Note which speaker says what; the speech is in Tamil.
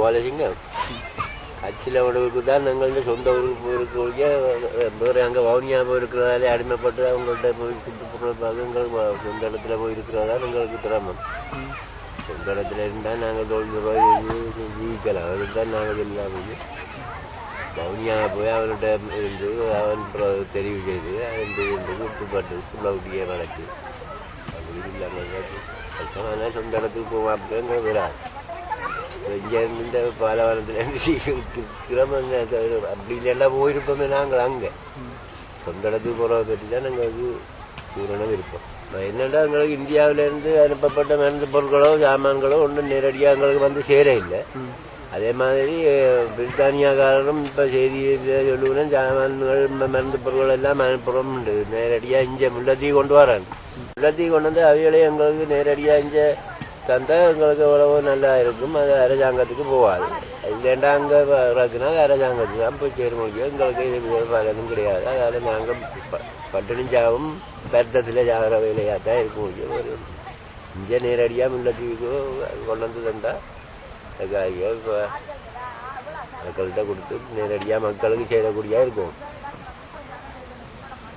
Speaker 1: கோலசிங்கம் கட்சியில் உடவுக்கு தான் எங்கள்கிட்ட சொந்த ஊருக்கு போயிருக்க வேறு அங்கே வவுனியா போயிருக்கிறதாலே அடிமைப்பட்டு அவங்கள்ட்ட போய் சுற்றுப்புறம் எங்களுக்கு சொந்த இடத்துல போயிருக்கிறதா எங்களுக்கு திறமம். சொந்த இடத்துல இருந்தால் நாங்கள் தொழில் ஜீவிக்கலாம். அதுக்கு தான் நாங்கள் இல்லாமல் வவுனியா போய் அவன்கிட்ட இருந்து அவன் தெரிவு செய்து அவன் விட்டுப்பட்டு புள்ளவுட்டியே வளர்ச்சி அப்படி இல்லாமல் கஷ்டமான சொந்த இடத்துக்கு போவோம் அப்படிங்கிற வராது. இங்கே இந்த பாலவனத்துலேருந்து கிராமங்க அப்படி இல்லைன்னா போயிருப்போமே நாங்கள் அங்கே சொந்த இடத்துக்கு போகிறத பற்றி தான் நாங்கள் அது பூரணம் இருப்போம். என்னென்னா எங்களுக்கு இந்தியாவிலேருந்து அனுப்பப்பட்ட மருந்து பொருட்களோ சாமான்களோ ஒன்றும் நேரடியாக எங்களுக்கு வந்து சேர இல்லை. அதே மாதிரி பிரித்தானியாக்காரரும் இப்போ செய்தியில் சொல்லுவோம் சாமான்கள் மருந்து பொருட்கள் எல்லாம் அனுப்புகிறோம் உண்டு. நேரடியாக இங்கே முல்லத்தீவு கொண்டு வராங்க. முல்லத்தீவு கொண்டு வந்து அவைகளே எங்களுக்கு நேரடியாக இங்கே தந்தால் எங்களுக்கு எவ்வளவோ நல்லா இருக்கும். அது அரசாங்கத்துக்கு போகாது. இல்லைண்டா அங்கே இறக்குனா அது அரசாங்கத்துக்கு தான் போய் சேர முடியும். எங்களுக்கு இது பலனும் கிடையாது. அதனால் நாங்கள் பட்டினிஞ்சாவும் பெருத்தத்தில் ஜாகிற வேலையாக தான் இருக்க முடியும். ஒரு இங்கே நேரடியாக முல்லத்தீவுக்கு கொண்டு வந்து தந்தால் காய்கள் இப்போ மக்கள்கிட்ட கொடுத்து நேரடியாக மக்களுக்கு சேரக்கூடியா இருக்கும்.